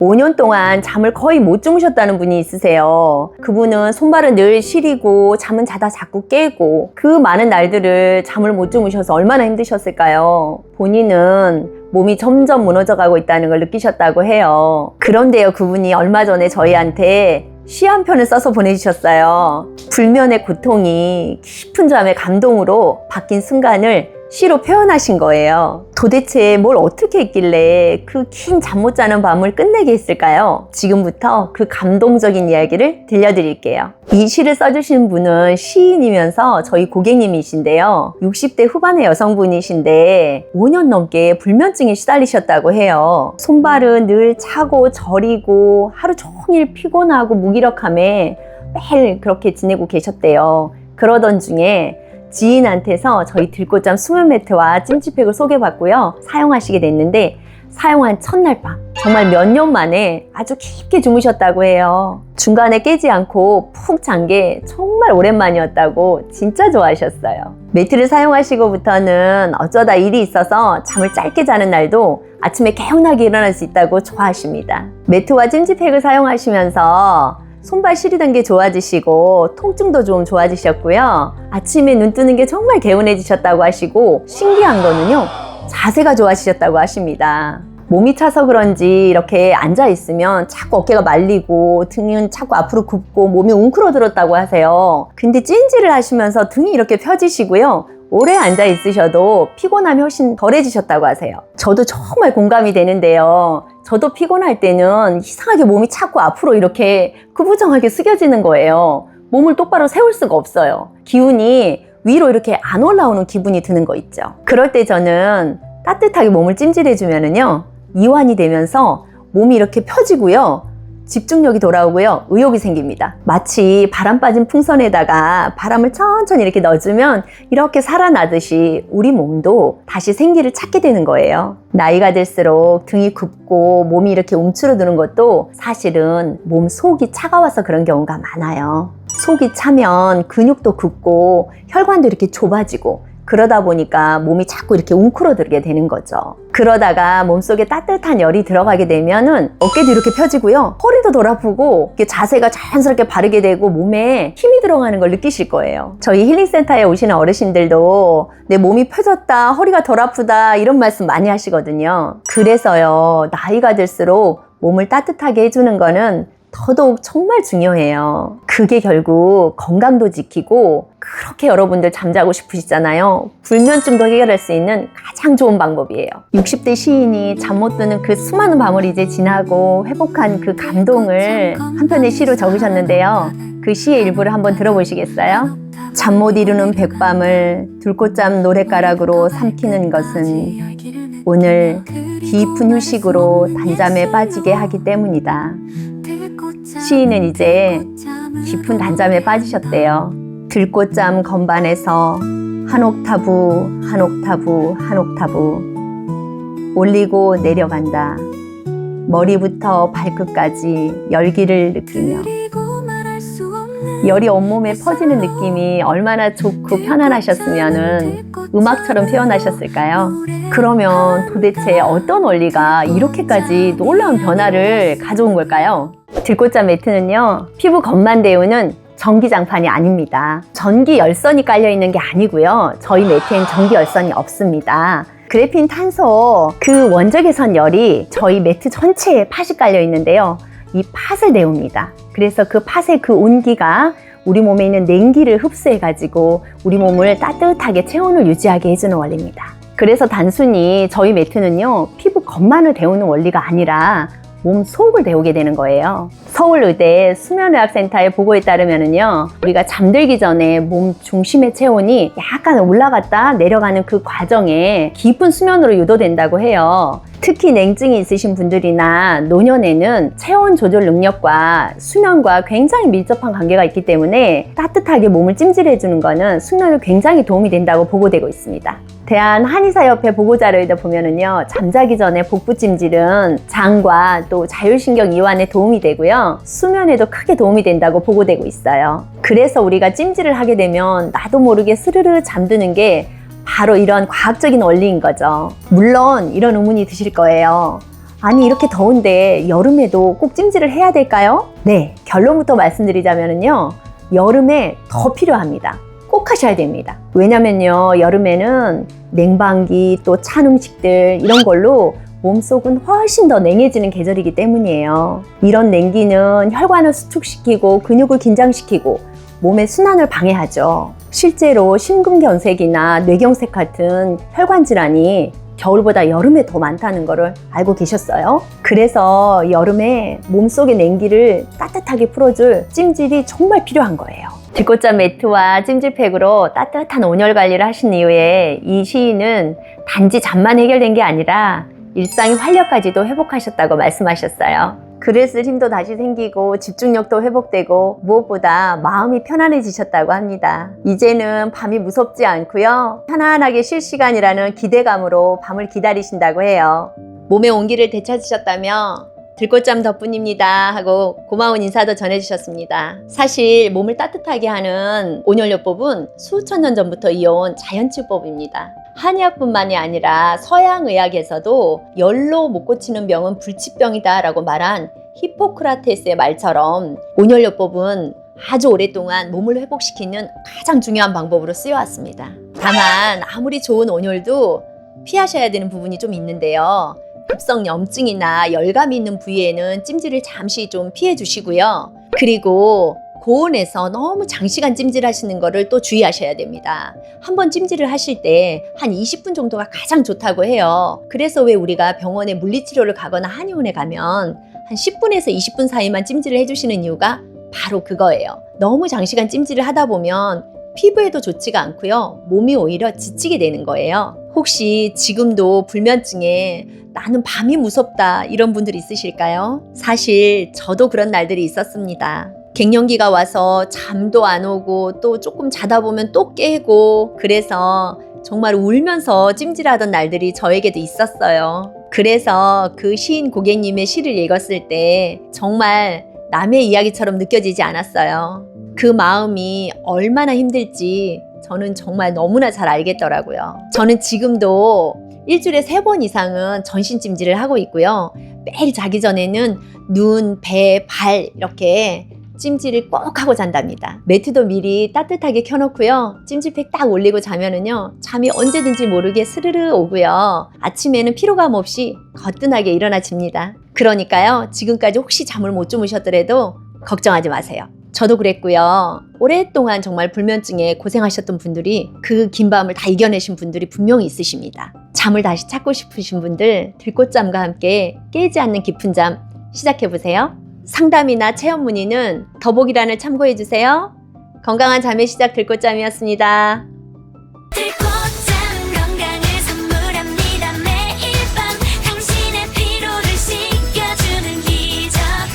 5년 동안 잠을 거의 못 주무셨다는 분이 있으세요. 그분은 손발은 늘 시리고 잠은 자다 자꾸 깨고 그 많은 날들을 잠을 못 주무셔서 얼마나 힘드셨을까요? 본인은 몸이 점점 무너져가고 있다는 걸 느끼셨다고 해요. 그런데요, 그분이 얼마 전에 저희한테 시 한 편을 써서 보내주셨어요. 불면의 고통이 깊은 잠의 감동으로 바뀐 순간을 시로 표현하신 거예요. 도대체 뭘 어떻게 했길래 그 긴 잠 못 자는 밤을 끝내게 했을까요? 지금부터 그 감동적인 이야기를 들려드릴게요. 이 시를 써주신 분은 시인이면서 저희 고객님이신데요. 60대 후반의 여성분이신데 5년 넘게 불면증에 시달리셨다고 해요. 손발은 늘 차고 저리고 하루 종일 피곤하고 무기력함에 매일 그렇게 지내고 계셨대요. 그러던 중에 지인한테서 저희 들꽃잠 수면 매트와 찜질팩을 소개받고요. 사용하시게 됐는데 사용한 첫날 밤 정말 몇 년 만에 아주 깊게 주무셨다고 해요. 중간에 깨지 않고 푹 잔 게 정말 오랜만이었다고 진짜 좋아하셨어요. 매트를 사용하시고부터는 어쩌다 일이 있어서 잠을 짧게 자는 날도 아침에 개운하게 일어날 수 있다고 좋아하십니다. 매트와 찜질팩을 사용하시면서 손발 시리던 게 좋아지시고 통증도 좀 좋아지셨고요. 아침에 눈 뜨는 게 정말 개운해지셨다고 하시고 신기한 거는요, 자세가 좋아지셨다고 하십니다. 몸이 차서 그런지 이렇게 앉아있으면 자꾸 어깨가 말리고 등은 자꾸 앞으로 굽고 몸이 웅크러들었다고 하세요. 근데 찜질을 하시면서 등이 이렇게 펴지시고요. 오래 앉아 있으셔도 피곤함이 훨씬 덜해지셨다고 하세요. 저도 정말 공감이 되는데요. 저도 피곤할 때는 이상하게 몸이 자꾸 앞으로 이렇게 구부정하게 숙여지는 거예요. 몸을 똑바로 세울 수가 없어요. 기운이 위로 이렇게 안 올라오는 기분이 드는 거 있죠. 그럴 때 저는 따뜻하게 몸을 찜질해주면은요, 이완이 되면서 몸이 이렇게 펴지고요. 집중력이 돌아오고요. 의욕이 생깁니다. 마치 바람 빠진 풍선에다가 바람을 천천히 이렇게 넣어주면 이렇게 살아나듯이 우리 몸도 다시 생기를 찾게 되는 거예요. 나이가 들수록 등이 굽고 몸이 이렇게 움츠러드는 것도 사실은 몸 속이 차가워서 그런 경우가 많아요. 속이 차면 근육도 굽고 혈관도 이렇게 좁아지고 그러다 보니까 몸이 자꾸 이렇게 웅크러들게 되는 거죠. 그러다가 몸속에 따뜻한 열이 들어가게 되면은 어깨도 이렇게 펴지고요. 허리도 덜 아프고 자세가 자연스럽게 바르게 되고 몸에 힘이 들어가는 걸 느끼실 거예요. 저희 힐링센터에 오시는 어르신들도 내 몸이 펴졌다, 허리가 덜 아프다 이런 말씀 많이 하시거든요. 그래서요, 나이가 들수록 몸을 따뜻하게 해주는 거는 더더욱 정말 중요해요. 그게 결국 건강도 지키고 그렇게 여러분들 잠자고 싶으시잖아요. 불면증도 해결할 수 있는 가장 좋은 방법이에요. 60대 시인이 잠 못 드는 그 수많은 밤을 이제 지나고 회복한 그 감동을 한 편의 시로 적으셨는데요. 그 시의 일부를 한번 들어보시겠어요? 잠 못 이루는 백밤을 들꽃잠 노랫가락으로 삼키는 것은 오늘 깊은 휴식으로 단잠에 빠지게 하기 때문이다. 시인은 이제 깊은 단잠에 빠지셨대요. 들꽃잠 건반에서 한 옥타브 한 옥타브 한 옥타브 올리고 내려간다. 머리부터 발끝까지 열기를 느끼며 열이 온몸에 퍼지는 느낌이 얼마나 좋고 편안하셨으면은 음악처럼 표현하셨을까요? 그러면 도대체 어떤 원리가 이렇게까지 놀라운 변화를 가져온 걸까요? 들꽃잠 매트는요, 피부 겉만 데우는 전기장판이 아닙니다. 전기 열선이 깔려있는 게 아니고요. 저희 매트엔 전기 열선이 없습니다. 그래핀 탄소 그 원적외선 열이 저희 매트 전체에 팥이 깔려 있는데요. 이 팥을 데웁니다. 그래서 그 팥의 그 온기가 우리 몸에 있는 냉기를 흡수해가지고 우리 몸을 따뜻하게 체온을 유지하게 해주는 원리입니다. 그래서 단순히 저희 매트는요, 피부 겉만을 데우는 원리가 아니라 몸 속을 데우게 되는 거예요. 서울의대 수면의학센터의 보고에 따르면은요, 우리가 잠들기 전에 몸 중심의 체온이 약간 올라갔다 내려가는 그 과정에 깊은 수면으로 유도된다고 해요. 특히 냉증이 있으신 분들이나 노년에는 체온 조절 능력과 수면과 굉장히 밀접한 관계가 있기 때문에 따뜻하게 몸을 찜질해주는 거는 수면에 굉장히 도움이 된다고 보고되고 있습니다. 대한 한의사협회 보고자료에 보면은요, 잠자기 전에 복부 찜질은 장과 또 자율신경 이완에 도움이 되고요, 수면에도 크게 도움이 된다고 보고되고 있어요. 그래서 우리가 찜질을 하게 되면 나도 모르게 스르르 잠드는 게 바로 이런 과학적인 원리인 거죠. 물론 이런 의문이 드실 거예요. 아니 이렇게 더운데 여름에도 꼭 찜질을 해야 될까요? 네, 결론부터 말씀드리자면요. 여름에 더 필요합니다. 꼭 하셔야 됩니다. 왜냐면요, 여름에는 냉방기 또 찬 음식들 이런 걸로 몸속은 훨씬 더 냉해지는 계절이기 때문이에요. 이런 냉기는 혈관을 수축시키고 근육을 긴장시키고 몸의 순환을 방해하죠. 실제로 심근경색이나 뇌경색 같은 혈관 질환이 겨울보다 여름에 더 많다는 거를 알고 계셨어요? 그래서 여름에 몸속의 냉기를 따뜻하게 풀어줄 찜질이 정말 필요한 거예요. 들꽃잠 매트와 찜질팩으로 따뜻한 온열 관리를 하신 이후에 이 시인은 단지 잠만 해결된 게 아니라 일상의 활력까지도 회복하셨다고 말씀하셨어요. 글을 쓸 힘도 다시 생기고 집중력도 회복되고 무엇보다 마음이 편안해지셨다고 합니다. 이제는 밤이 무섭지 않고요. 편안하게 쉴 시간이라는 기대감으로 밤을 기다리신다고 해요. 몸의 온기를 되찾으셨다며 들꽃잠 덕분입니다 하고 고마운 인사도 전해주셨습니다. 사실 몸을 따뜻하게 하는 온열요법은 수천 년 전부터 이어온 자연치유법입니다. 한의학뿐만이 아니라 서양의학에서도 열로 못 고치는 병은 불치병이다 라고 말한 히포크라테스의 말처럼 온열요법은 아주 오랫동안 몸을 회복시키는 가장 중요한 방법으로 쓰여왔습니다. 다만 아무리 좋은 온열도 피하셔야 되는 부분이 좀 있는데요. 급성 염증이나 열감이 있는 부위에는 찜질을 잠시 좀 피해 주시고요. 그리고 고온에서 너무 장시간 찜질하시는 거를 또 주의하셔야 됩니다. 한번 찜질을 하실 때 한 20분 정도가 가장 좋다고 해요. 그래서 왜 우리가 병원에 물리치료를 가거나 한의원에 가면 한 10분에서 20분 사이만 찜질을 해주시는 이유가 바로 그거예요. 너무 장시간 찜질을 하다 보면 피부에도 좋지가 않고요. 몸이 오히려 지치게 되는 거예요. 혹시 지금도 불면증에 나는 밤이 무섭다 이런 분들 있으실까요? 사실 저도 그런 날들이 있었습니다. 갱년기가 와서 잠도 안 오고 또 조금 자다 보면 또 깨고 그래서 정말 울면서 찜질하던 날들이 저에게도 있었어요. 그래서 그 시인 고객님의 시를 읽었을 때 정말 남의 이야기처럼 느껴지지 않았어요. 그 마음이 얼마나 힘들지 저는 정말 너무나 잘 알겠더라고요. 저는 지금도 일주일에 3번 이상은 전신 찜질을 하고 있고요. 매일 자기 전에는 눈, 배, 발 이렇게 찜질을 꼭 하고 잔답니다. 매트도 미리 따뜻하게 켜놓고요. 찜질팩 딱 올리고 자면은요. 잠이 언제든지 모르게 스르르 오고요. 아침에는 피로감 없이 거뜬하게 일어나집니다. 그러니까요. 지금까지 혹시 잠을 못 주무셨더라도 걱정하지 마세요. 저도 그랬고요. 오랫동안 정말 불면증에 고생하셨던 분들이 그 긴 밤을 다 이겨내신 분들이 분명히 있으십니다. 잠을 다시 찾고 싶으신 분들 들꽃잠과 함께 깨지 않는 깊은 잠 시작해보세요. 상담이나 체험 문의는 더보기란을 참고해주세요. 건강한 잠의 시작 들꽃잠이었습니다.